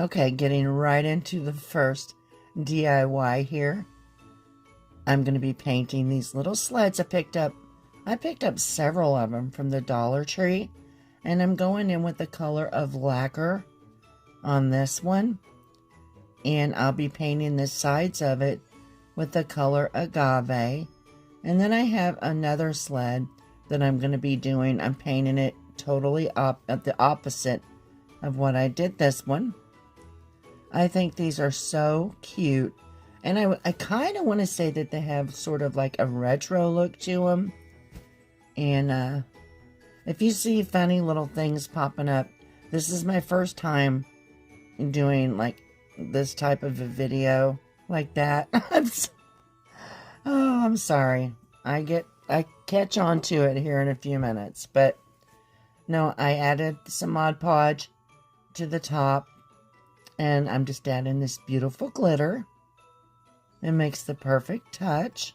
Okay, getting right into the first DIY here. I'm going to be painting these little sleds I picked up. I picked up several of them from the Dollar Tree, and I'm going in with the color of lacquer on this one, and I'll be painting the sides of it with the color agave. And then I have another sled that I'm going to be doing. I'm painting it totally at the opposite of what I did this one. I think these are so cute, and I kind of want to say that they have sort of like a retro look to them. And if you see funny little things popping up, this is my first time doing like this type of a video like that. I'm sorry. I catch on to it here in a few minutes, but no, I added some Mod Podge to the top, and I'm just adding this beautiful glitter. It makes the perfect touch.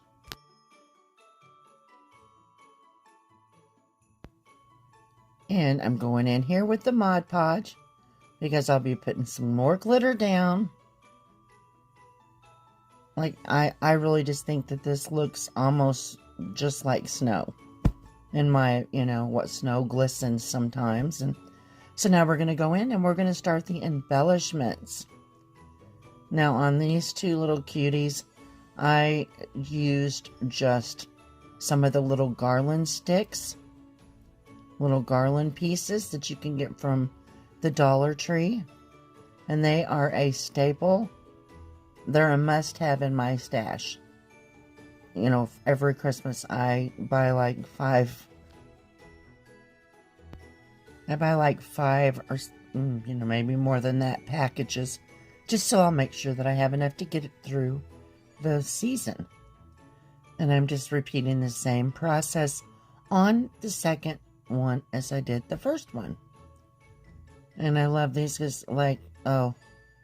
And I'm going in here with the Mod Podge because I'll be putting some more glitter down. Like, I really just think that this looks almost just like snow. In my, what snow glistens sometimes. And so now we're going to go in and we're going to start the embellishments. Now on these two little cuties, I used just some of the little garland sticks. Little garland pieces that you can get from the Dollar Tree. And they are a staple. They're a must-have in my stash. Every Christmas I buy like five. I buy like 5 or, maybe more than that packages. Just so I'll make sure that I have enough to get it through the season. And I'm just repeating the same process on the second one as I did the first one. And I love these because,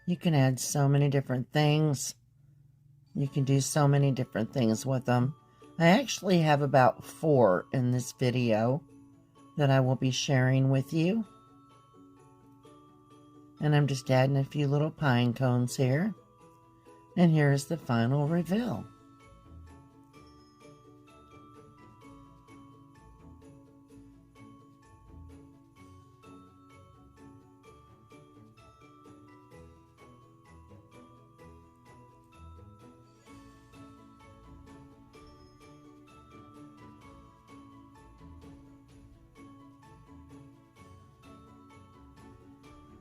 you can add so many different things. You can do so many different things with them. I actually have about 4 in this video that I will be sharing with you. And I'm just adding a few little pine cones here. And here's the final reveal.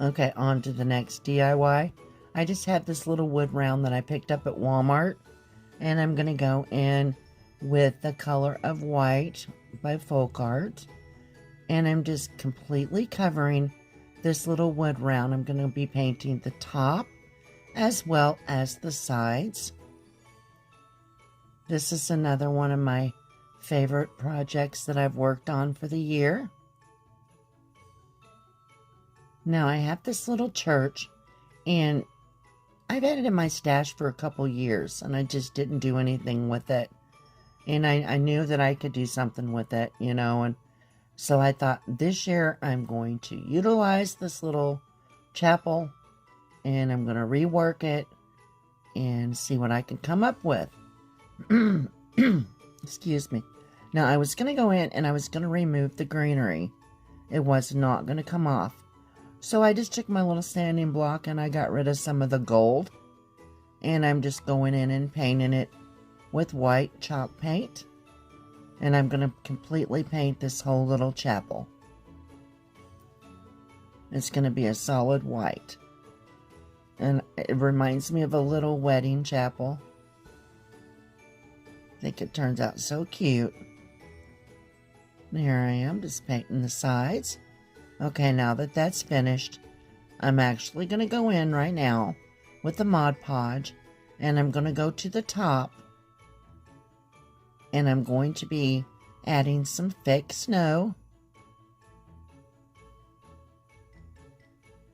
Okay, on to the next DIY. I just have this little wood round that I picked up at Walmart. And I'm going to go in with the color of white by Folk Art. And I'm just completely covering this little wood round. I'm going to be painting the top as well as the sides. This is another one of my favorite projects that I've worked on for the year. Now I have this little church, and I've had it in my stash for a couple years, and I just didn't do anything with it. And I knew that I could do something with it, and so I thought this year I'm going to utilize this little chapel, and I'm going to rework it and see what I can come up with. Excuse me. Now I was going to go in and I was going to remove the greenery. It was not going to come off. So I just took my little sanding block and I got rid of some of the gold. And I'm just going in and painting it with white chalk paint. And I'm going to completely paint this whole little chapel. It's going to be a solid white. And it reminds me of a little wedding chapel. I think it turns out so cute. And here I am just painting the sides. Okay, now that that's finished, I'm actually going to go in right now with the Mod Podge, and I'm going to go to the top, and I'm going to be adding some fake snow.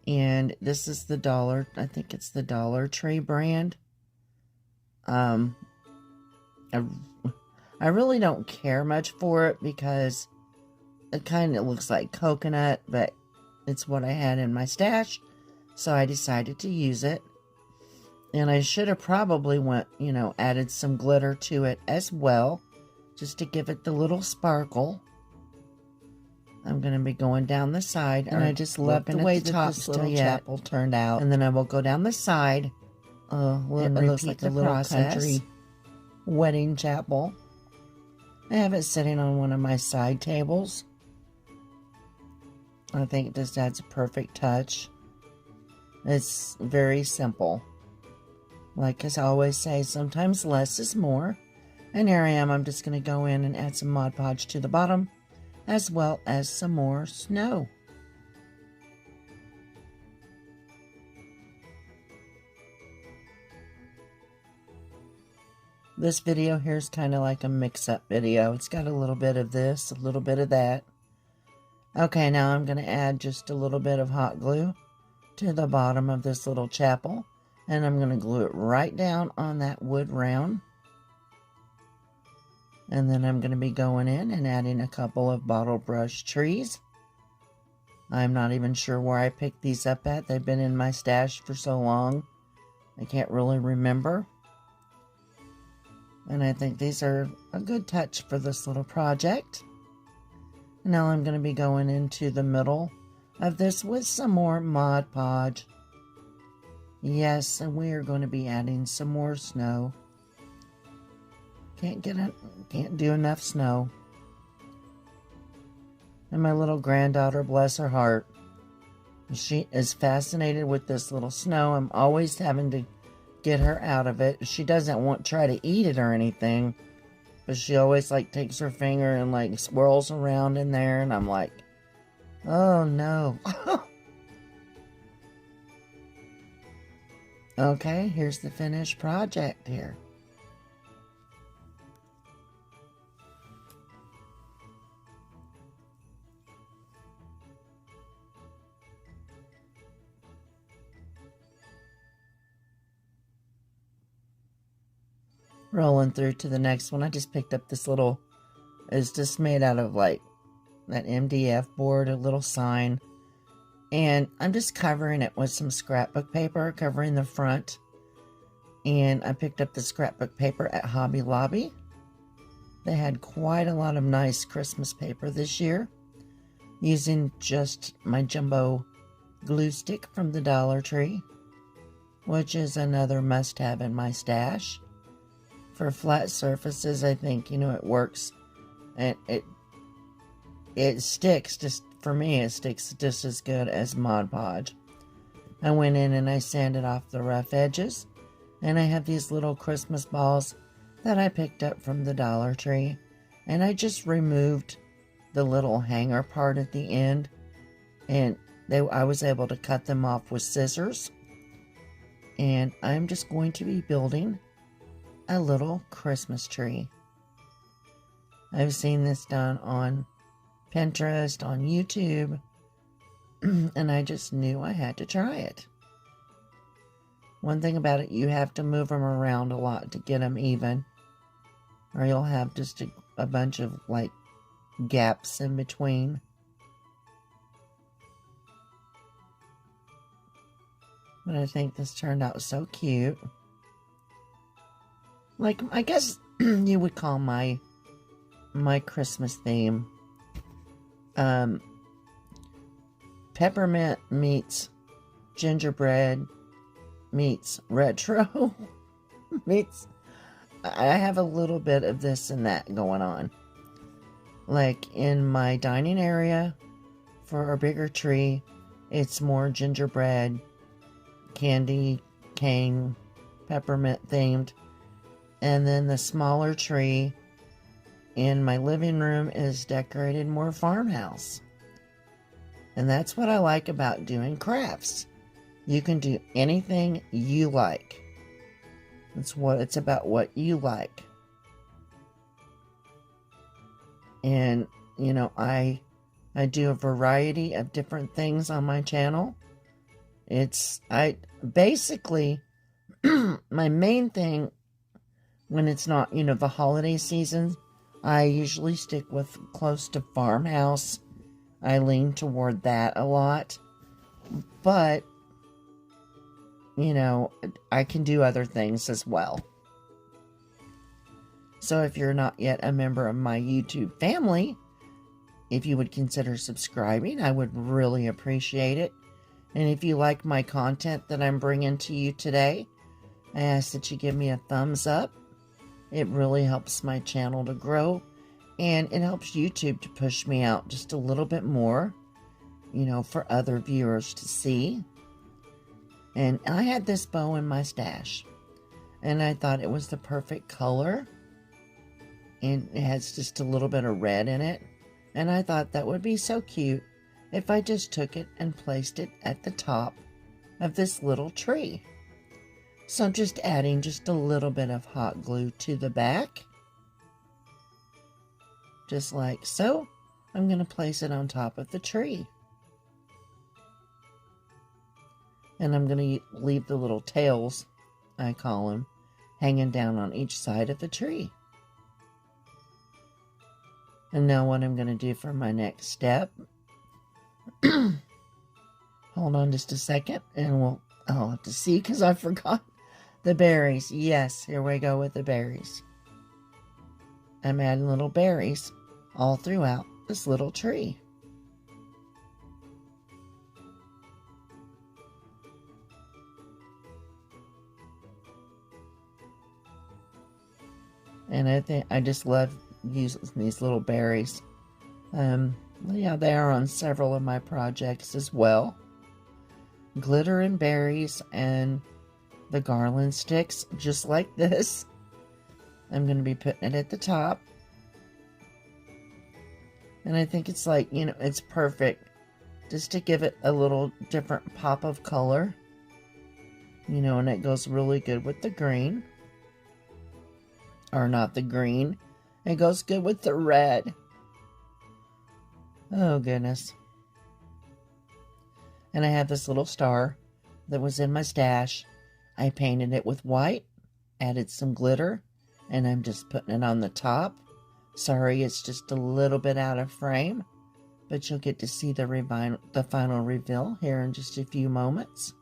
And this is I think it's the Dollar Tree brand. I really don't care much for it because it kind of looks like coconut, but it's what I had in my stash. So I decided to use it. And I should have probably added some glitter to it as well, just to give it the little sparkle. I'm going to be going down the side, and I just love the way that this little chapel turned out. And then I will go down the side and it looks like a little country wedding chapel. I have it sitting on one of my side tables. I think this adds a perfect touch. It's very simple. Like as I always say, sometimes less is more. And here I am. I'm just going to go in and add some Mod Podge to the bottom, as well as some more snow. This video here is kind of like a mix-up video. It's got a little bit of this, a little bit of that. Okay, now I'm going to add just a little bit of hot glue to the bottom of this little chapel. And I'm going to glue it right down on that wood round. And then I'm going to be going in and adding a couple of bottle brush trees. I'm not even sure where I picked these up at. They've been in my stash for so long, I can't really remember. And I think these are a good touch for this little project. Now I'm going to be going into the middle of this with some more Mod Podge. Yes, and we are going to be adding some more snow. Can't do enough snow. And my little granddaughter, bless her heart, she is fascinated with this little snow. I'm always having to get her out of it. She doesn't try to eat it or anything, but she always takes her finger and swirls around in there, and I'm like, oh no. Okay, here's the finished project here. Rolling through to the next one. I just picked up this little, it's just made out of that MDF board, a little sign. And I'm just covering it with some scrapbook paper, covering the front. And I picked up the scrapbook paper at Hobby Lobby. They had quite a lot of nice Christmas paper this year, using just my jumbo glue stick from the Dollar Tree, which is another must-have in my stash. For flat surfaces, I think, it works. And it sticks, just for me, it sticks just as good as Mod Podge. I went in and I sanded off the rough edges. And I have these little Christmas balls that I picked up from the Dollar Tree. And I just removed the little hanger part at the end. And I was able to cut them off with scissors. And I'm just going to be building a little Christmas tree. I've seen this done on Pinterest, on YouTube, and I just knew I had to try it. One thing about it, you have to move them around a lot to get them even, or you'll have just a bunch of gaps in between. But I think this turned out so cute. I guess you would call my Christmas theme Peppermint meets Gingerbread meets retro meets, I have a little bit of this and that going on. In my dining area for a bigger tree, it's more gingerbread, candy cane, peppermint themed. And then the smaller tree in my living room is decorated more farmhouse. And that's what I like about doing crafts. You can do anything you like. It's about what you like. And, I do a variety of different things on my channel. Basically, my main thing, when it's not, the holiday season, I usually stick with close to farmhouse. I lean toward that a lot. But you know, I can do other things as well. So if you're not yet a member of my YouTube family, if you would consider subscribing, I would really appreciate it. And if you like my content that I'm bringing to you today, I ask that you give me a thumbs up. It really helps my channel to grow, and it helps YouTube to push me out just a little bit more, you know, for other viewers to see. And I had this bow in my stash, and I thought it was the perfect color, and it has just a little bit of red in it, and I thought that would be so cute if I just took it and placed it at the top of this little tree. So I'm just adding just a little bit of hot glue to the back, just like so. I'm going to place it on top of the tree. And I'm going to leave the little tails, I call them, hanging down on each side of the tree. And now what I'm going to do for my next step, hold on just a second, and I'll have to see because I forgot the berries. Yes, here we go with the berries. I'm adding little berries all throughout this little tree. And I think I just love using these little berries. Yeah, they are on several of my projects as well. Glitter and berries and the garland sticks, just like this. I'm going to be putting it at the top. And I think it's like, you know, it's perfect just to give it a little different pop of color. You know, and it goes really good with the green. Or not the green. It goes good with the red. Oh, goodness. And I have this little star that was in my stash. I painted it with white, added some glitter, and I'm just putting it on the top. Sorry, it's just a little bit out of frame, but you'll get to see the final reveal here in just a few moments.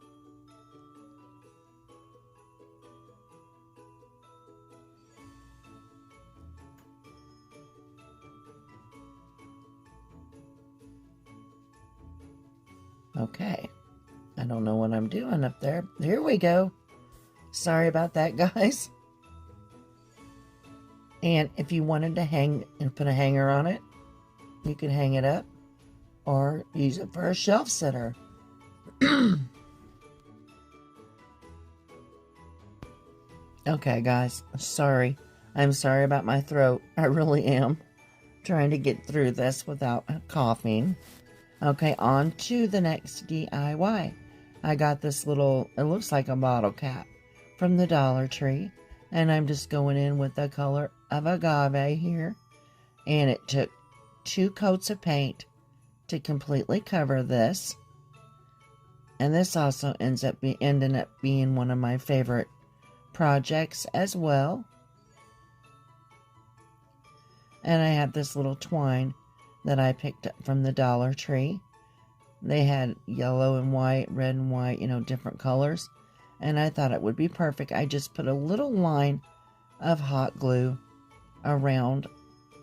Okay, I don't know what I'm doing up there. Here we go. Sorry about that, guys. And if you wanted to hang and put a hanger on it, you could hang it up or use it for a shelf sitter. Okay, guys, sorry. I'm sorry about my throat. I really am trying to get through this without coughing. Okay, on to the next DIY. I got this little, it looks like a bottle cap from the Dollar Tree. And I'm just going in with the color of agave here. And it took 2 coats of paint to completely cover this. And this also ended up being one of my favorite projects as well. And I have this little twine that I picked up from the Dollar Tree. They had yellow and white, red and white, you know, different colors. And I thought it would be perfect. I just put a little line of hot glue around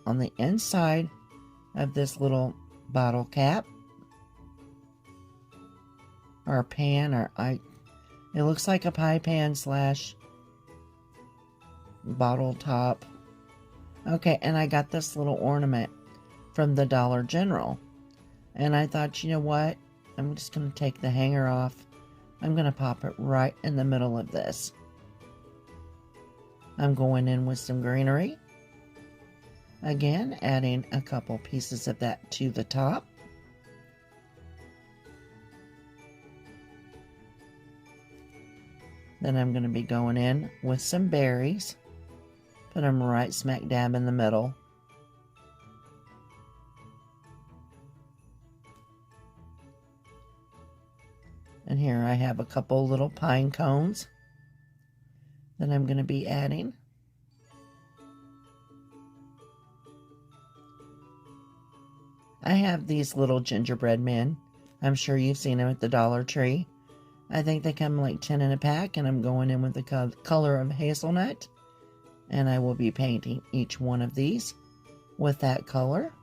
on the inside of this little bottle cap. Or a pan, it looks like a pie pan slash bottle top. Okay, and I got this little ornament from the Dollar General. And I thought, you know what? I'm just going to take the hanger off. I'm going to pop it right in the middle of this. I'm going in with some greenery. Again, adding a couple pieces of that to the top. Then I'm going to be going in with some berries. Put them right smack dab in the middle. And here I have a couple little pine cones that I'm going to be adding. I have these little gingerbread men. I'm sure you've seen them at the Dollar Tree. I think they come like 10 in a pack, and I'm going in with the color of hazelnut. And I will be painting each one of these with that color.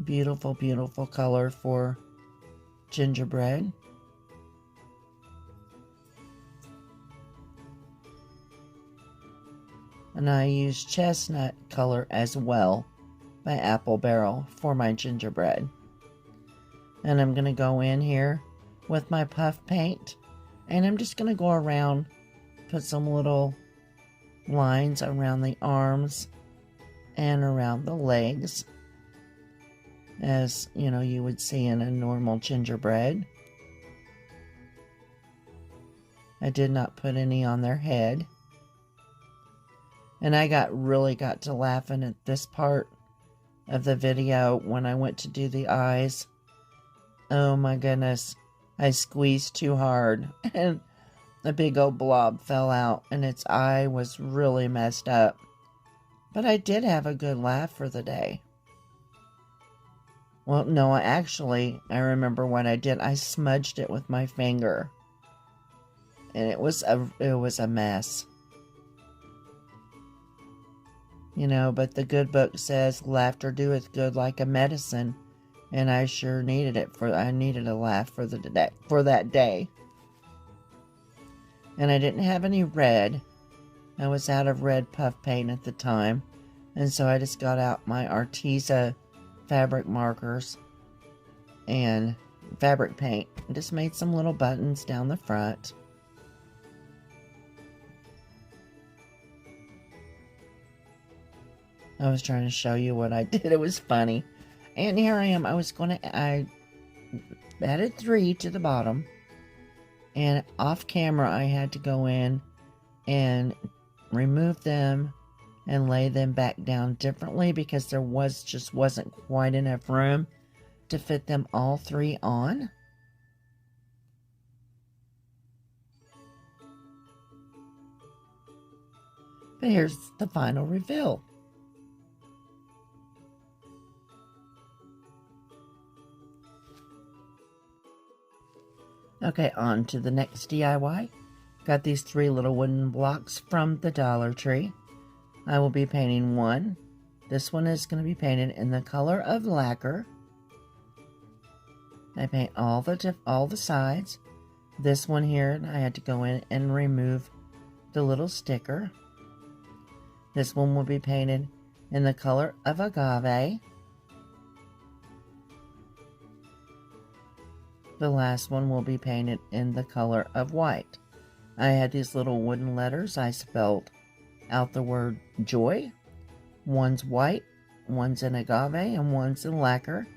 Beautiful, beautiful color for gingerbread. And I use chestnut color as well by Apple Barrel for my gingerbread. And I'm going to go in here with my puff paint, and I'm just going to go around, put some little lines around the arms and around the legs, as you know, you would see in a normal gingerbread. I did not put any on their head. And I really got to laughing at this part of the video when I went to do the eyes. Oh my goodness. I squeezed too hard and a big old blob fell out and its eye was really messed up. But I did have a good laugh for the day. Well, no, I remember what I did. I smudged it with my finger. And it was a mess. You know, but the good book says laughter doeth good like a medicine, and I sure needed it. I needed a laugh for that day. And I didn't have any red. I was out of red puff paint at the time, and so I just got out my Arteza fabric markers and fabric paint and just made some little buttons down the front. I was trying to show you what I did. It was funny. And here I am. I added 3 to the bottom. And off camera, I had to go in and remove them and lay them back down differently because there wasn't quite enough room to fit them all 3 on. But here's the final reveal. Okay, on to the next DIY. Got these 3 little wooden blocks from the Dollar Tree. I will be painting one. This one is going to be painted in the color of lacquer. I paint all the sides. This one here, I had to go in and remove the little sticker. This one will be painted in the color of agave. The last one will be painted in the color of white. I had these little wooden letters. I spelled out the word joy. One's white, one's in agave, and one's in lacquer.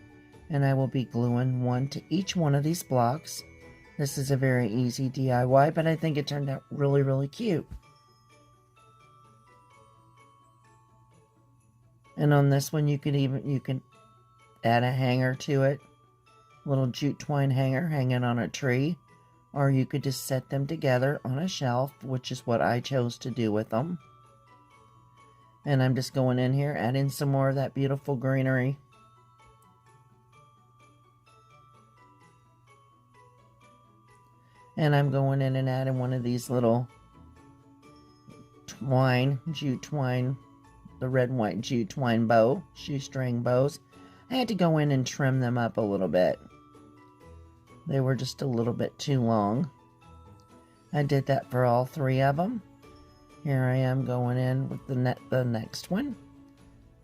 And I will be gluing one to each one of these blocks. This is a very easy DIY, but I think it turned out really, really cute. And on this one, you can add a hanger to it. Little jute twine hanger hanging on a tree, or you could just set them together on a shelf, which is what I chose to do with them. And I'm just going in here, adding some more of that beautiful greenery. And I'm going in and adding one of these little jute twine, the red and white jute twine shoestring bows. I had to go in and trim them up a little bit. They were just a little bit too long. I did that for all 3 of them. Here I am going in with the next one.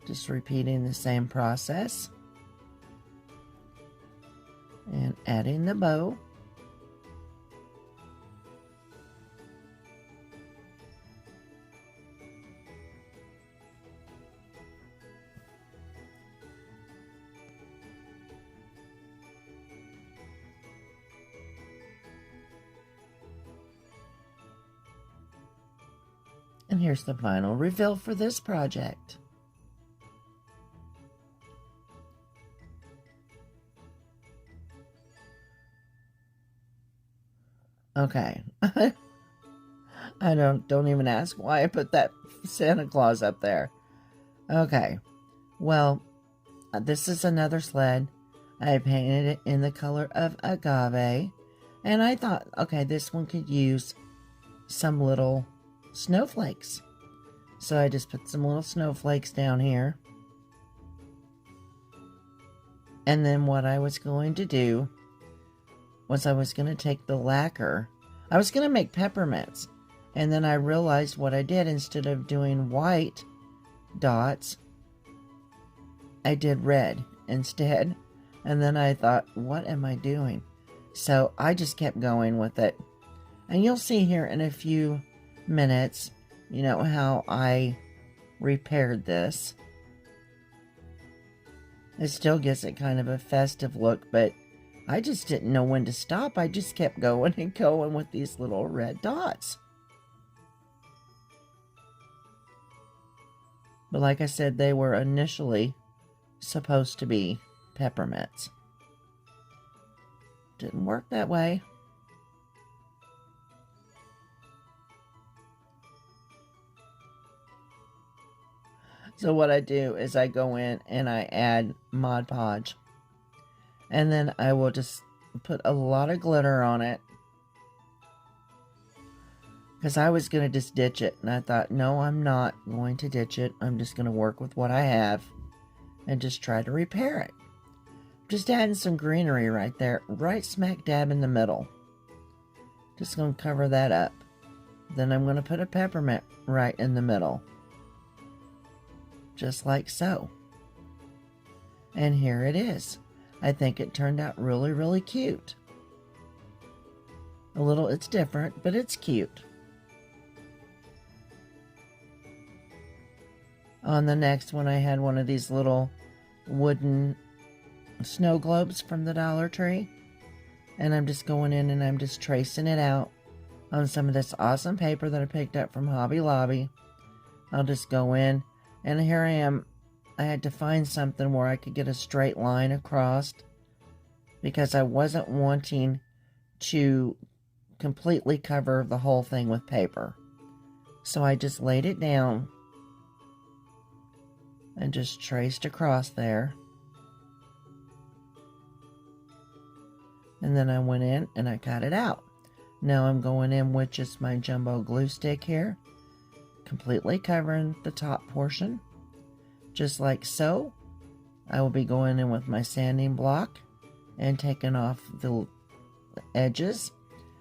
Just repeating the same process. And adding the bow. And here's the final reveal for this project. Okay. I don't even ask why I put that Santa Claus up there. Okay. Well, this is another sled. I painted it in the color of agave. And I thought, okay, this one could use some little snowflakes. So I just put some little snowflakes down here. And then what I was going to do was I was going to take the lacquer. I was going to make peppermints. And then I realized what I did. Instead of doing white dots, I did red instead. And then I thought, what am I doing? So I just kept going with it. And you'll see here in a few minutes, you know, how I repaired this. It still gives it kind of a festive look, but I just didn't know when to stop. I just kept going and going with these little red dots. But like I said, they were initially supposed to be peppermints. Didn't work that way. So what I do is I go in and I add Mod Podge. And then I will just put a lot of glitter on it. Because I was going to just ditch it. And I thought, no, I'm not going to ditch it. I'm just going to work with what I have. And just try to repair it. Just adding some greenery right there. Right smack dab in the middle. Just going to cover that up. Then I'm going to put a peppermint right in the middle. Just like so. And here it is. I think it turned out really, really cute. It's different, but it's cute. On the next one, I had one of these little wooden snow globes from the Dollar Tree. And I'm just going in and I'm just tracing it out on some of this awesome paper that I picked up from Hobby Lobby. I'll just go in, and here I am. I had to find something where I could get a straight line across because I wasn't wanting to completely cover the whole thing with paper. So I just laid it down and just traced across there. And then I went in and I cut it out. Now I'm going in with just my jumbo glue stick here, completely covering the top portion. Just like so. I will be going in with my sanding block and taking off the edges.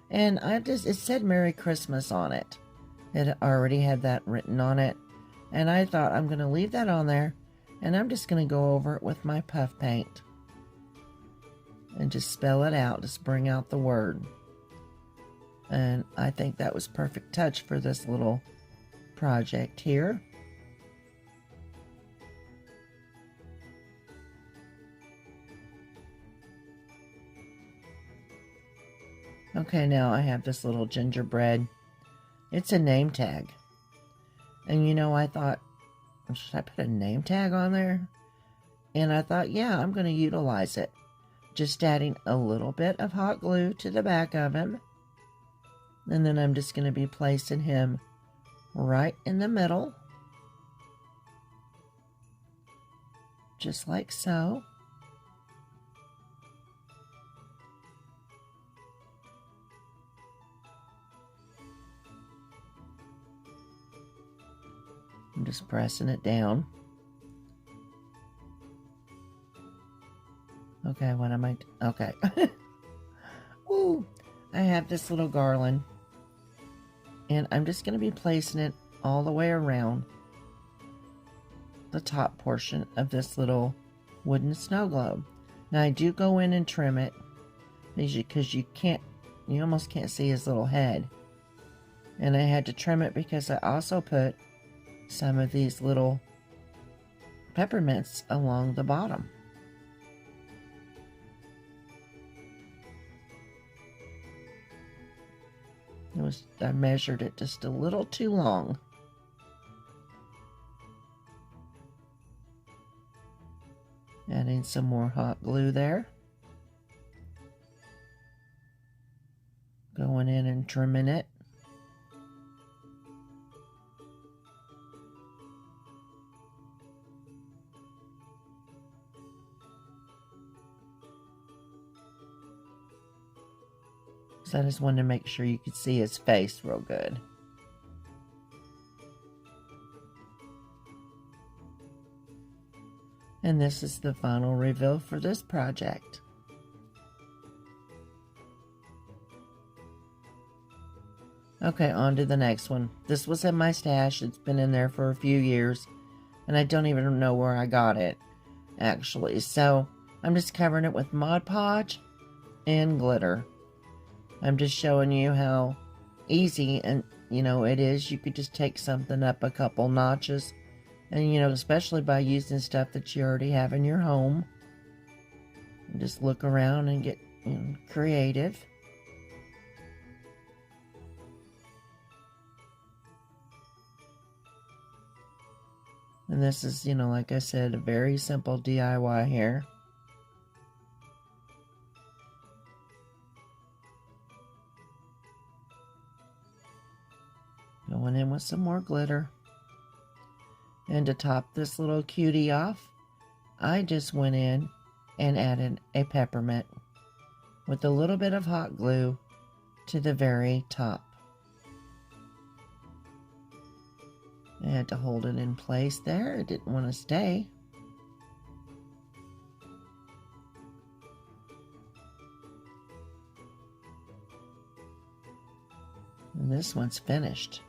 And it said Merry Christmas on it. It already had that written on it. And I thought I'm going to leave that on there. And I'm just going to go over it with my puff paint. And just spell it out. Just bring out the word. And I think that was perfect touch for this little project here. Okay, now I have this little gingerbread. It's a name tag. And you know, I thought, should I put a name tag on there? And I thought, yeah, I'm going to utilize it. Just adding a little bit of hot glue to the back of him. And then I'm just going to be placing him right in the middle. Just like so. I'm just pressing it down. Okay, what am I... Okay. Woo! I have this little garland. And I'm just going to be placing it all the way around the top portion of this little wooden snow globe. Now I do go in and trim it because you almost can't see his little head. And I had to trim it because I also put some of these little peppermints along the bottom. I measured it just a little too long. Adding some more hot glue there. Going in and trimming it. So I just wanted to make sure you could see his face real good. And this is the final reveal for this project. Okay, on to the next one. This was in my stash. It's been in there for a few years, and I don't even know where I got it, actually. So I'm just covering it with Mod Podge and glitter. I'm just showing you how easy and it is. You could just take something up a couple notches, and especially by using stuff that you already have in your home. And just look around and get creative. And this is, like I said, a very simple DIY here. Going in with some more glitter. And to top this little cutie off, I just went in and added a peppermint with a little bit of hot glue to the very top. I had to hold it in place there. It didn't want to stay. And this one's finished.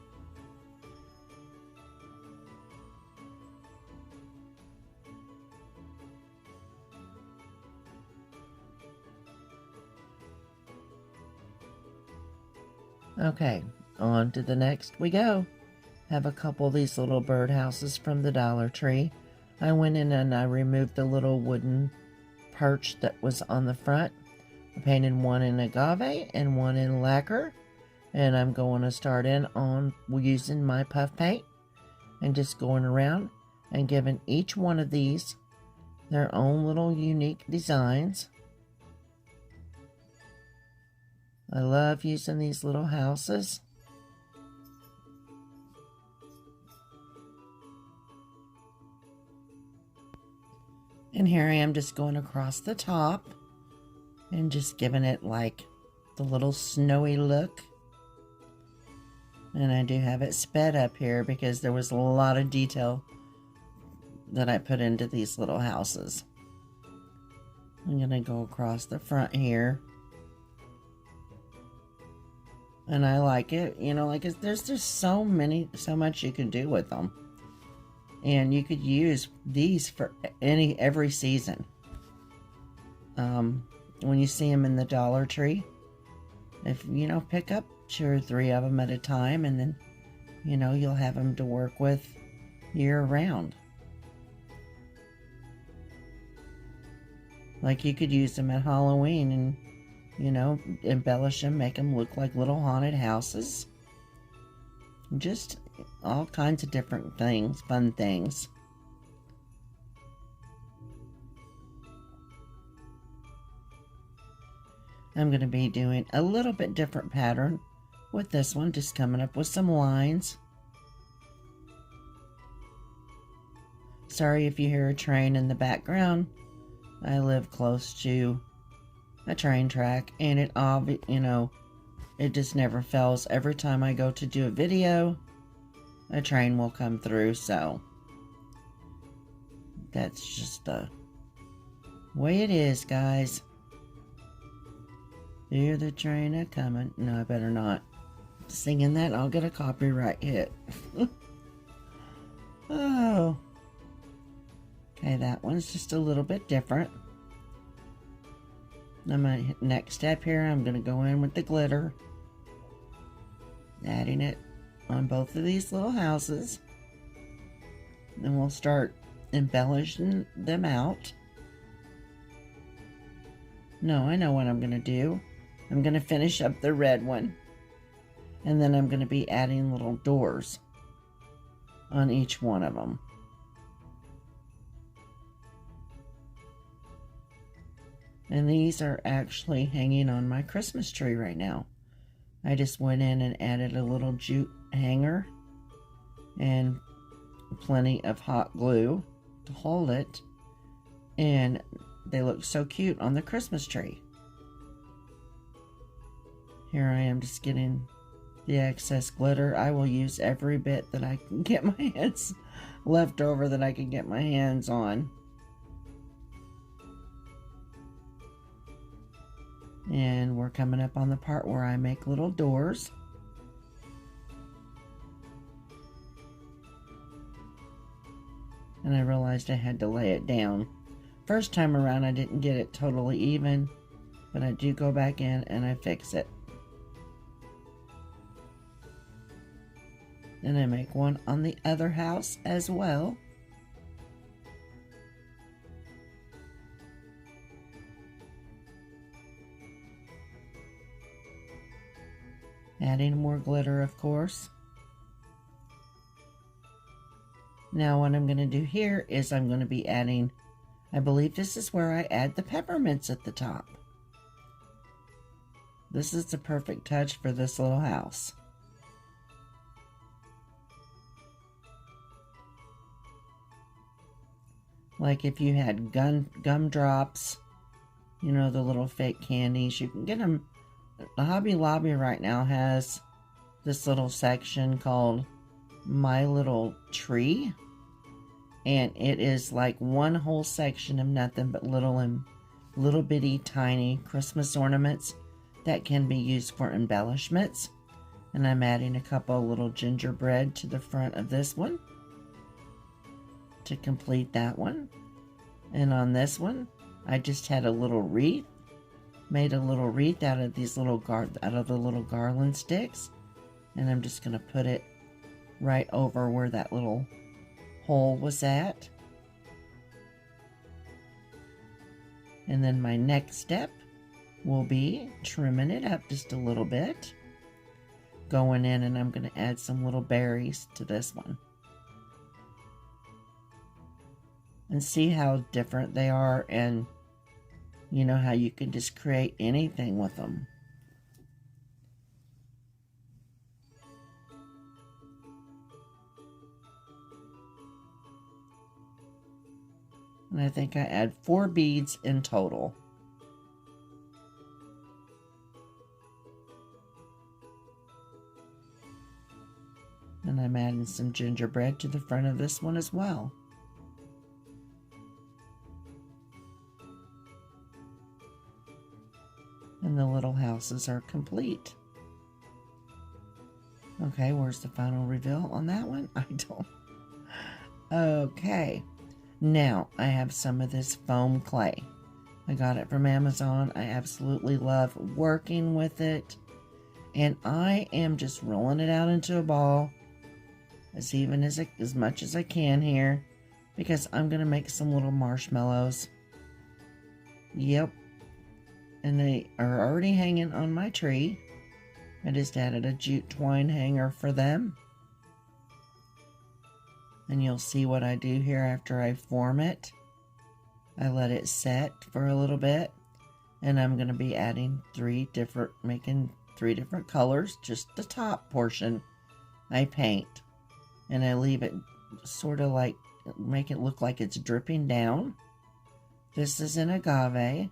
Okay, on to the next we go. Have a couple of these little birdhouses from the Dollar Tree. I went in and I removed the little wooden perch that was on the front. I painted one in agave and one in lacquer. And I'm going to start in on using my puff paint and just going around and giving each one of these their own little unique designs. I love using these little houses. And here I am just going across the top and just giving it like the little snowy look. And I do have it sped up here because there was a lot of detail that I put into these little houses. I'm going to go across the front here. And I like it, there's just so much you can do with them. And you could use these for every season. When you see them in the Dollar Tree, if, pick up 2 or 3 of them at a time, and then, you'll have them to work with year round. Like you could use them at Halloween and embellish them, make them look like little haunted houses. Just all kinds of different things, fun things. I'm going to be doing a little bit different pattern with this one, just coming up with some lines. Sorry if you hear a train in the background. I live close to a train track, and it just never fails. Every time I go to do a video, a train will come through, so that's just the way it is, guys. Hear the train a-coming. No, I better not. Singing that, I'll get a copyright hit. Oh. Okay, that one's just a little bit different. Now my next step here, I'm going to go in with the glitter. Adding it on both of these little houses. Then we'll start embellishing them out. No, I know what I'm going to do. I'm going to finish up the red one. And then I'm going to be adding little doors on each one of them. And these are actually hanging on my Christmas tree right now. I just went in and added a little jute hanger and plenty of hot glue to hold it. And they look so cute on the Christmas tree. Here I am just getting the excess glitter. I will use every bit that I can get my hands left over that I can get my hands on. And we're coming up on the part where I make little doors. And I realized I had to lay it down. First time around I didn't get it totally even, but I do go back in and I fix it. And I make one on the other house as well. Adding more glitter, of course. Now what I'm going to do here is I'm going to be adding, I believe this is where I add the peppermints at the top. This is the perfect touch for this little house. Like if you had gumdrops, you know, the little fake candies, you can get them. The Hobby Lobby right now has this little section called My Little Tree, and it is like one whole section of nothing but little bitty tiny Christmas ornaments that can be used for embellishments. And I'm adding a couple little gingerbread to the front of this one to complete that one. And on this one I just had a little wreath. Made a little wreath out of these little garland sticks, and I'm just going to put it right over where that little hole was at. And then my next step will be trimming it up just a little bit, going in, and I'm going to add some little berries to this one. And see how different they are, and you know how you can just create anything with them. And I think I add 4 beads in total. And I'm adding some gingerbread to the front of this one as well. And the little houses are complete. Okay, where's the final reveal on that one? I don't. Okay, now I have some of this foam clay. I got it from Amazon. I absolutely love working with it. And I am just rolling it out into a ball as much as I can here, because I'm going to make some little marshmallows. Yep. And they are already hanging on my tree. I just added a jute twine hanger for them. And you'll see what I do here after I form it. I let it set for a little bit. And I'm going to be adding making 3 different colors. Just the top portion I paint. And I leave it sort of like, make it look like it's dripping down. This is an agave.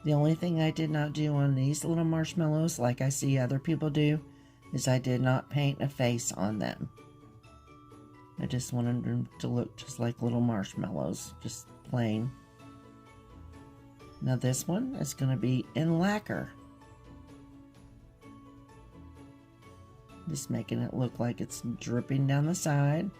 The only thing I did not do on these little marshmallows, like I see other people do, is I did not paint a face on them. I just wanted them to look just like little marshmallows, just plain. Now this one is going to be in lacquer. Just making it look like it's dripping down the side.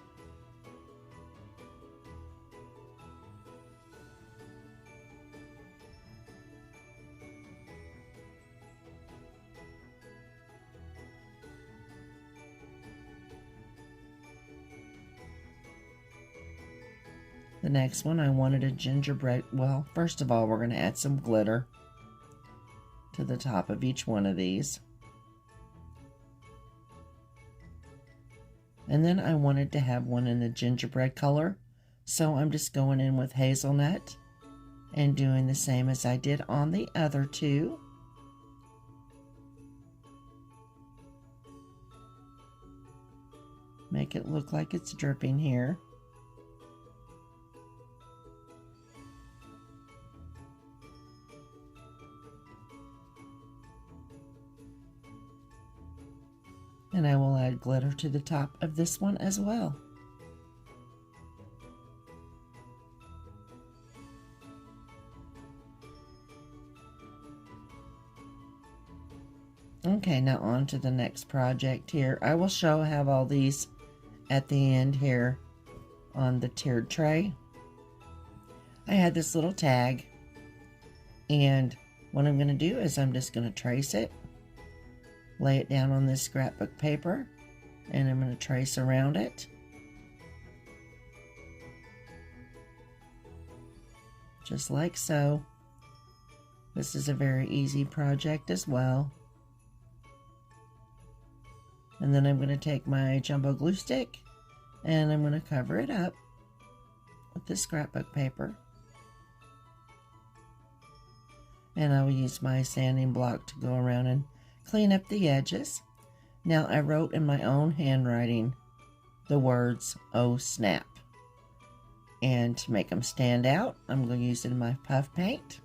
The next one, I wanted a gingerbread. Well, first of all, we're going to add some glitter to the top of each one of these. And then I wanted to have one in the gingerbread color. So I'm just going in with hazelnut and doing the same as I did on the other 2. Make it look like it's dripping here. And I will add glitter to the top of this one as well. Okay, now on to the next project here. I will have all these at the end here on the tiered tray. I had this little tag, and what I'm going to do is I'm just going to trace it, lay it down on this scrapbook paper, and I'm going to trace around it. Just like so. This is a very easy project as well. And then I'm going to take my jumbo glue stick and I'm going to cover it up with this scrapbook paper. And I will use my sanding block to go around and clean up the edges. Now I wrote in my own handwriting the words, "Oh snap." And to make them stand out, I'm going to use it in my puff paint.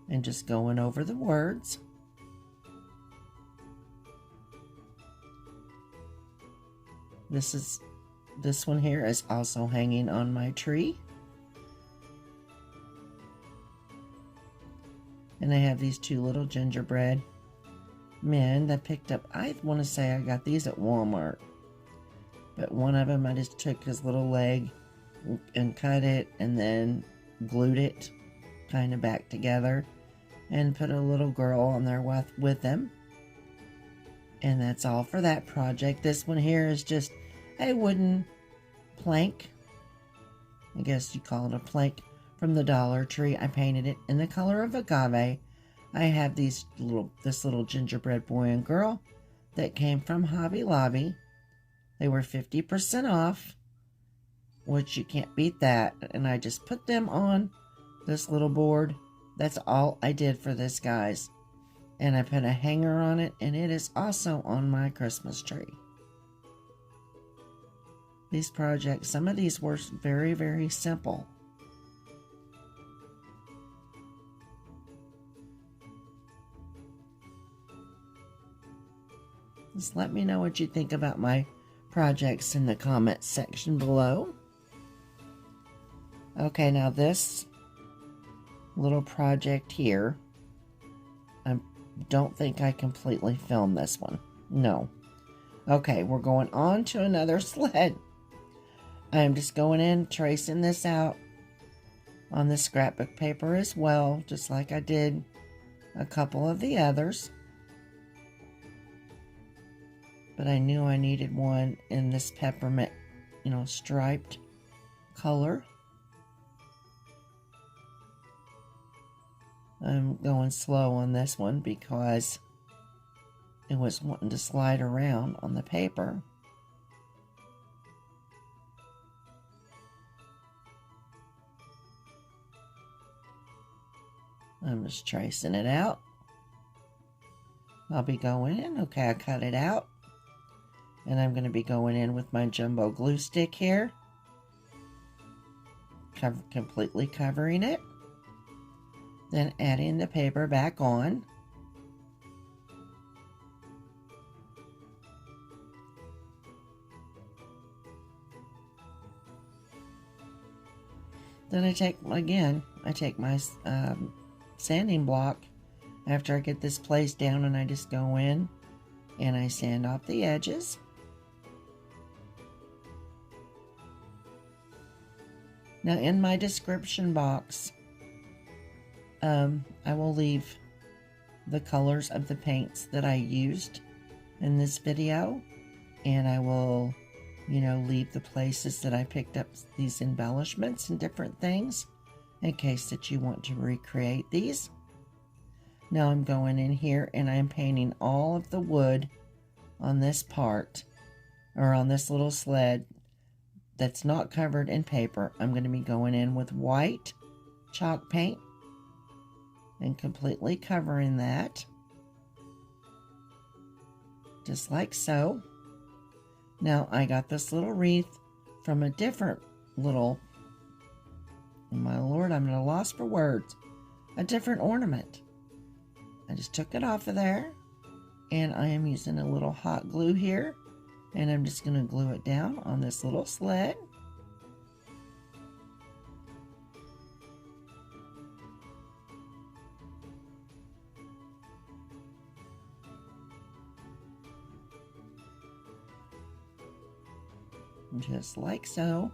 And just going over the words. This one here is also hanging on my tree. And I have these two little gingerbread men that picked up. I want to say I got these at Walmart. But one of them I just took his little leg and cut it and then glued it kind of back together and put a little girl on there with him. And that's all for that project. This one here is just a wooden plank. I guess you call it a plank from the Dollar Tree. I painted it in the color of agave. I have this little gingerbread boy and girl that came from Hobby Lobby. They were 50% off, which you can't beat that. And I just put them on this little board. That's all I did for this, guys. And I put a hanger on it, and it is also on my Christmas tree. These projects, some of these were very, very simple. Just let me know what you think about my projects in the comments section below. Okay, now this little project here, I don't think I completely filmed this one. No. Okay, we're going on to another sled. I'm just going in, tracing this out on the scrapbook paper as well, just like I did a couple of the others. But I knew I needed one in this peppermint, striped color. I'm going slow on this one because it was wanting to slide around on the paper. I'm just tracing it out. I'll be going in. Okay, I cut it out. And I'm going to be going in with my jumbo glue stick here. Completely covering it. Then adding the paper back on. Then I take my sanding block after I get this placed down, and I just go in and I sand off the edges. Now in my description box, I will leave the colors of the paints that I used in this video, and I will, leave the places that I picked up these embellishments and different things in case that you want to recreate these. Now I'm going in here and I'm painting all of the wood on this part, or on this little sled that's not covered in paper. I'm going to be going in with white chalk paint and completely covering that, just like so. Now I got this little wreath from a different little, my Lord, I'm at a loss for words, a different ornament. I just took it off of there, And I am using a little hot glue here, and I'm just going to glue it down on this little sled. Just like so.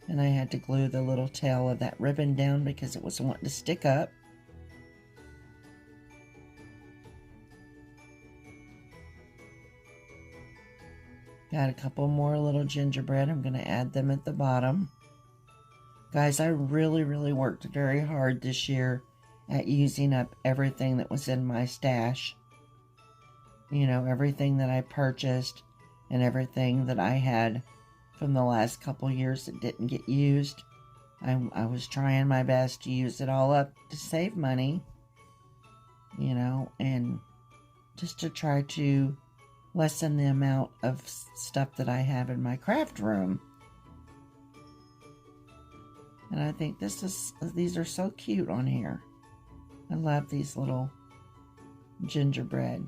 And I had to glue the little tail of that ribbon down because it was wanting to stick up. Got a couple more little gingerbread. I'm going to add them at the bottom. Guys, I really worked very hard this year at using up everything that was in my stash. You know, everything that I purchased and everything that I had from the last couple years that didn't get used. I was trying my best to use it all up to save money, you know, and just to try to lessen the amount of stuff that I have in my craft room. And I think these are so cute on here. I love these little gingerbread.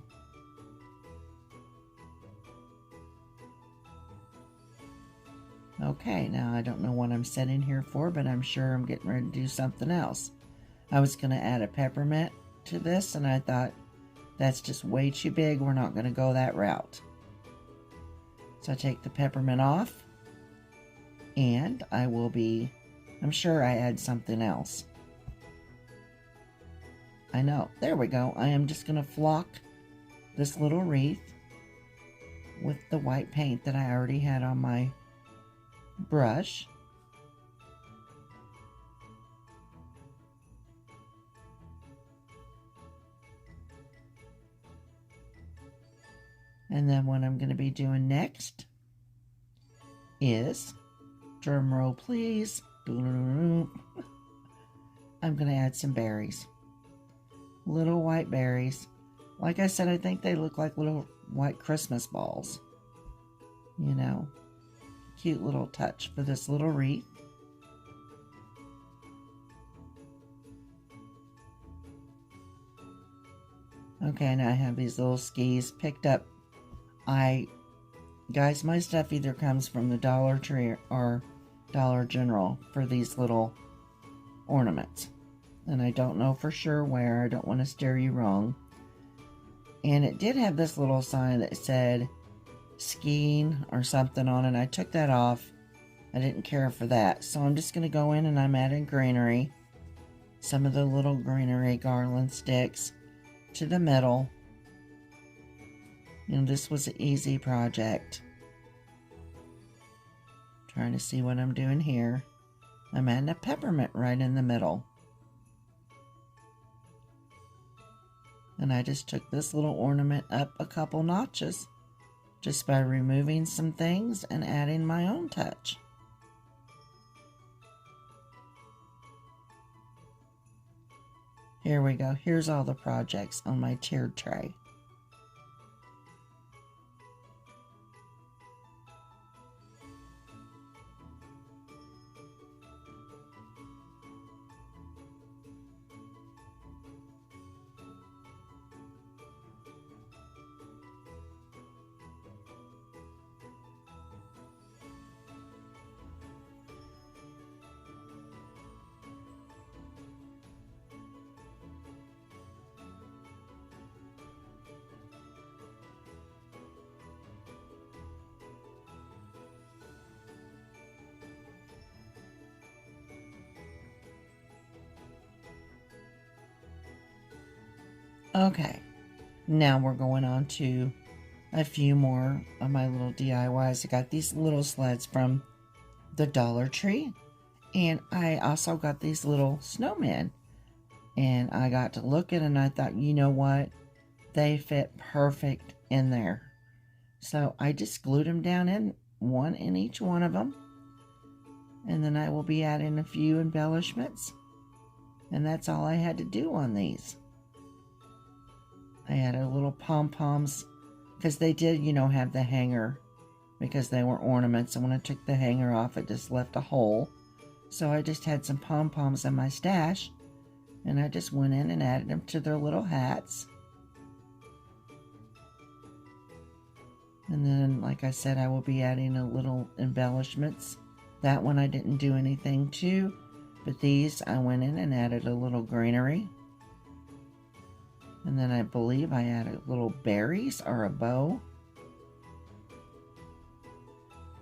Okay, now I don't know what I'm setting here for, but I'm sure I'm getting ready to do something else. I was going to add a peppermint to this, and I thought, that's just way too big. We're not going to go that route. So I take the peppermint off, and I'm sure I add something else. I know. There we go. I am just going to flock this little wreath with the white paint that I already had on my brush. And then what I'm going to be doing next is, drum roll please, I'm going to add some berries. Little white berries. Like I said, I think they look like little white Christmas balls. You know, cute little touch for this little wreath. Okay, now I have these little skis picked up. Guys, my stuff either comes from the Dollar Tree or Dollar General for these little ornaments. And I don't know for sure where. I don't want to steer you wrong. And it did have this little sign that said skiing or something on it. I took that off. I didn't care for that. So I'm just going to go in and I'm adding greenery. Some of the little greenery garland sticks to the middle. You know, this was an easy project. Trying to see what I'm doing here. I'm adding a peppermint right in the middle. And I just took this little ornament up a couple notches just by removing some things and adding my own touch. Here we go. Here's all the projects on my tiered tray. Okay, now we're going on to a few more of my little DIYs. I got these little sleds from the Dollar Tree, and I also got these little snowmen. And I got to look at it and I thought, you know what? They fit perfect in there. So I just glued them down in one in each one of them. And then I will be adding a few embellishments. And that's all I had to do on these. I added little pom-poms because they did, you know, have the hanger because they were ornaments. And when I took the hanger off, it just left a hole. So I just had some pom-poms in my stash And I just went in and added them to their little hats. And then, like I said, I will be adding a little embellishments. That one I didn't do anything to, but these I went in and added a little greenery. And then I believe I added little berries or a bow.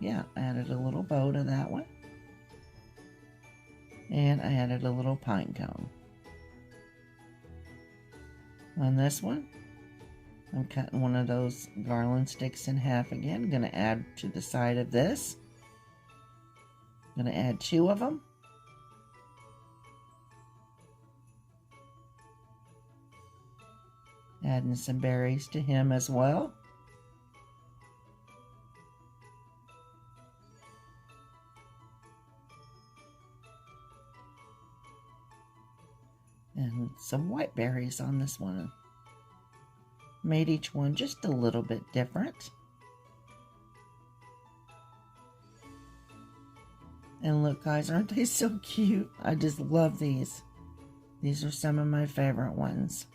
Yeah, I added a little bow to that one. And I added a little pine cone. On this one, I'm cutting one of those garland sticks in half again. I'm going to add to the side of this. I'm going to add 2 of them. Adding some berries to him as well. And some white berries on this one. Made each one just a little bit different. And look, guys, aren't they so cute? I just love these. These are some of my favorite ones.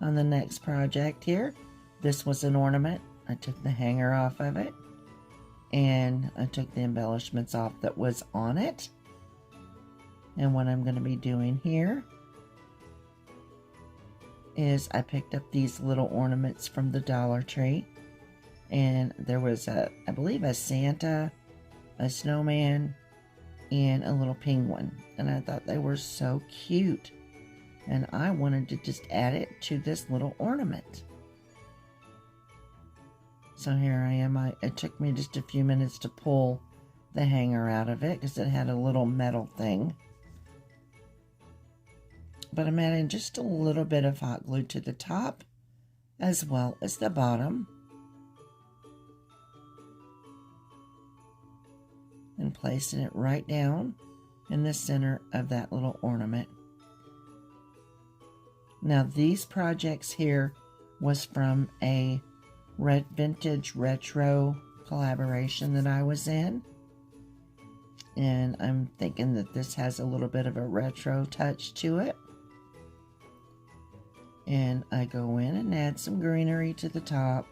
On the next project here, this was an ornament. I took the hanger off of it, and I took the embellishments off that was on it. And what I'm going to be doing here is I picked up these little ornaments from the Dollar Tree. And there was I believe a Santa, a snowman, and a little penguin. And I thought they were so cute. And I wanted to just add it to this little ornament. So here I am. It took me just a few minutes to pull the hanger out of it because it had a little metal thing. But I'm adding just a little bit of hot glue to the top as well as the bottom. And placing it right down in the center of that little ornament. Now these projects here was from a vintage retro collaboration that I was in. And I'm thinking that this has a little bit of a retro touch to it. And I go in and add some greenery to the top.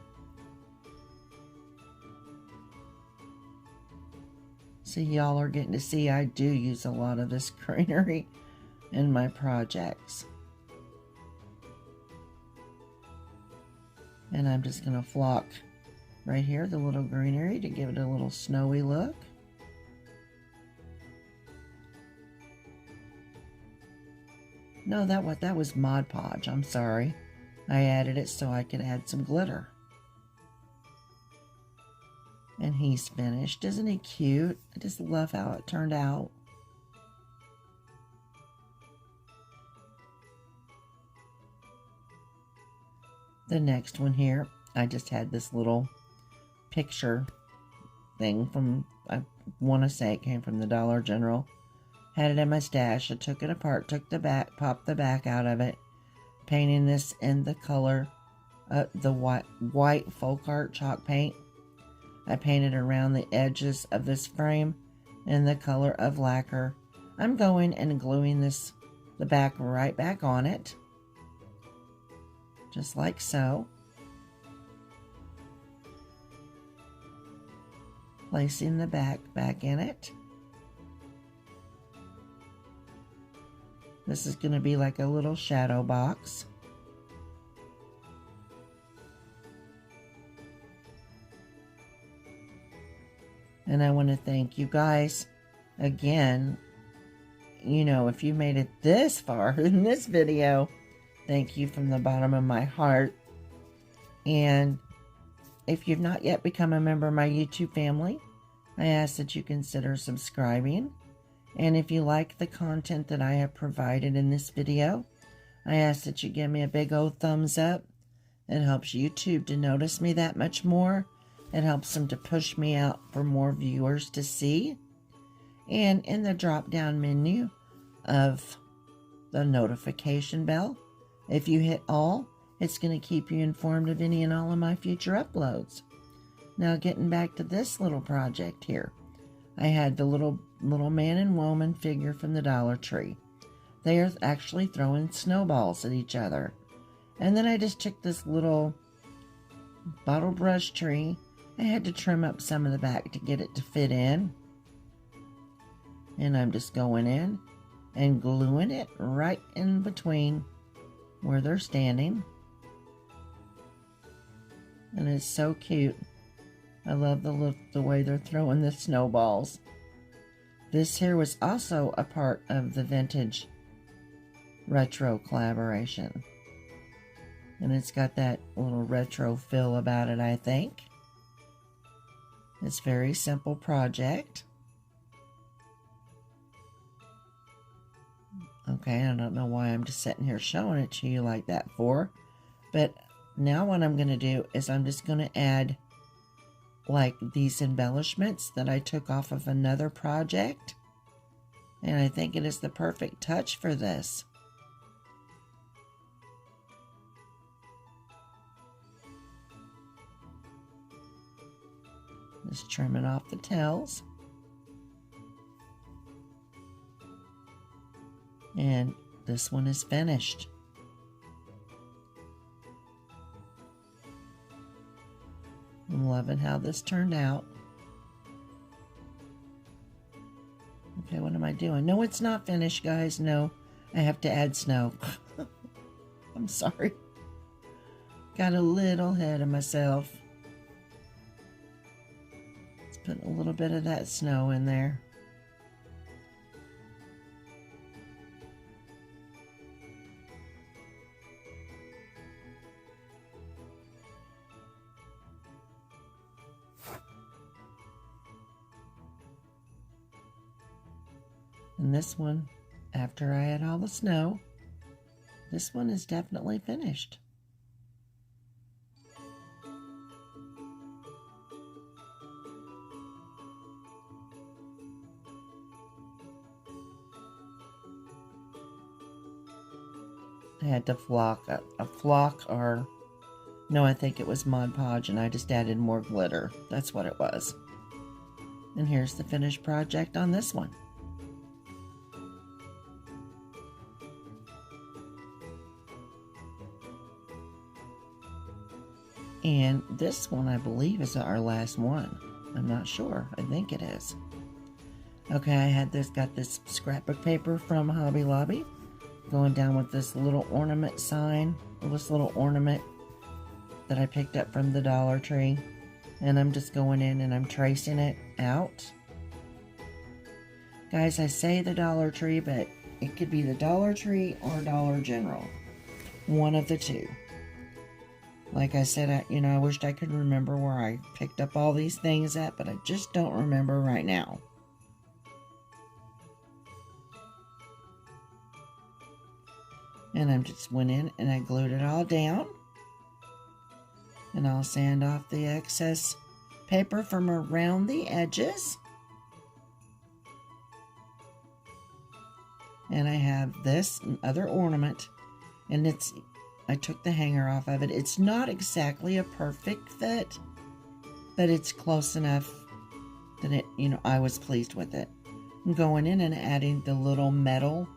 So y'all are getting to see I do use a lot of this greenery in my projects. And I'm just going to flock right here the little greenery to give it a little snowy look. No, that was Mod Podge. I'm sorry. I added it so I could add some glitter. And he's finished. Isn't he cute? I just love how it turned out. The next one here, I just had this little picture thing from, I want to say it came from the Dollar General. Had it in my stash. I took it apart, took the back, popped the back out of it, painting this in the color, the white folk art chalk paint. I painted around the edges of this frame in the color of lacquer. I'm going and gluing the back right back on it. Just like so. Placing the back in it. This is going to be like a little shadow box. And I want to thank you guys again. You know, if you made it this far in this video, thank you from the bottom of my heart. And if you've not yet become a member of my YouTube family, I ask that you consider subscribing. And if you like the content that I have provided in this video, I ask that you give me a big old thumbs up. It helps YouTube to notice me that much more. It helps them to push me out for more viewers to see. And in the drop-down menu of the notification bell, if you hit all, it's going to keep you informed of any and all of my future uploads. Now getting back to this little project here. I had the little man and woman figure from the Dollar Tree. They are actually throwing snowballs at each other. And then I just took this little bottle brush tree. I had to trim up some of the back to get it to fit in. And I'm just going in and gluing it right in between where they're standing. And it's so cute. I love the way they're throwing the snowballs. This here was also a part of the vintage retro collaboration. And it's got that little retro feel about it, I think. It's a very simple project. Okay, I don't know why I'm just sitting here showing it to you like that for. But now what I'm going to do is I'm just going to add like these embellishments that I took off of another project. And I think it is the perfect touch for this. Just trimming off the tails. And this one is finished. I'm loving how this turned out. Okay, what am I doing? No, it's not finished, guys. No, I have to add snow. I'm sorry. Got a little ahead of myself. Let's put a little bit of that snow in there. And this one, after I add all the snow, this one is definitely finished. I had to flock a flock, or no, I think it was Mod Podge, and I just added more glitter. That's what it was. And here's the finished project on this one. And this one, I believe, is our last one. I'm not sure. I think it is. Okay, I had got this scrapbook paper from Hobby Lobby. Going down with this little ornament sign. This little ornament that I picked up from the Dollar Tree. And I'm just going in and I'm tracing it out. Guys, I say the Dollar Tree, but it could be the Dollar Tree or Dollar General. One of the two. Like I said, I wished I could remember where I picked up all these things at, but I just don't remember right now. And I just went in and I glued it all down. And I'll sand off the excess paper from around the edges. And I have this other ornament, and I took the hanger off of it. It's not exactly a perfect fit, but it's close enough that I was pleased with it. I'm going in and adding the little metal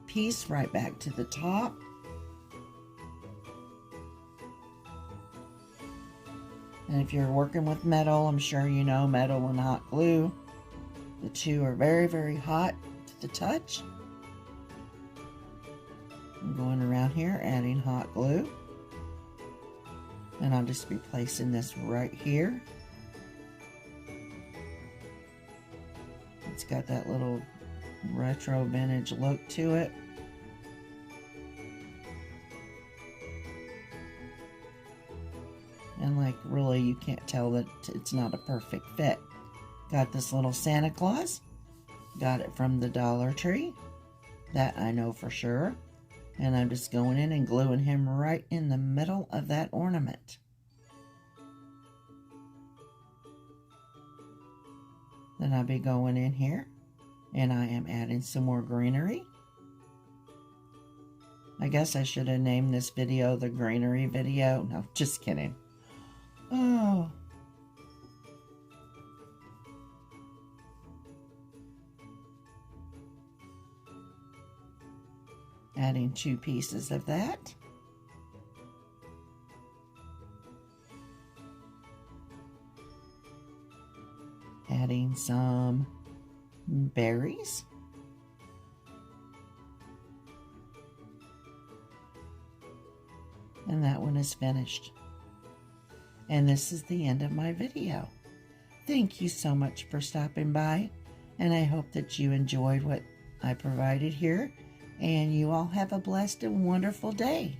piece right back to the top. And if you're working with metal, I'm sure you know metal and hot glue. The two are very, very hot to the touch. I'm going around here adding hot glue. And I'll just be placing this right here. It's got that little retro vintage look to it. And like really you can't tell that it's not a perfect fit. Got this little Santa Claus. Got it from the Dollar Tree. That I know for sure. And I'm just going in and gluing him right in the middle of that ornament. Then I'll be going in here and I am adding some more greenery. I guess I should have named this video the greenery video. No, just kidding. Oh. Adding 2 pieces of that. Adding some berries. And that one is finished. And this is the end of my video. Thank you so much for stopping by, and I hope that you enjoyed what I provided here, and you all have a blessed and wonderful day.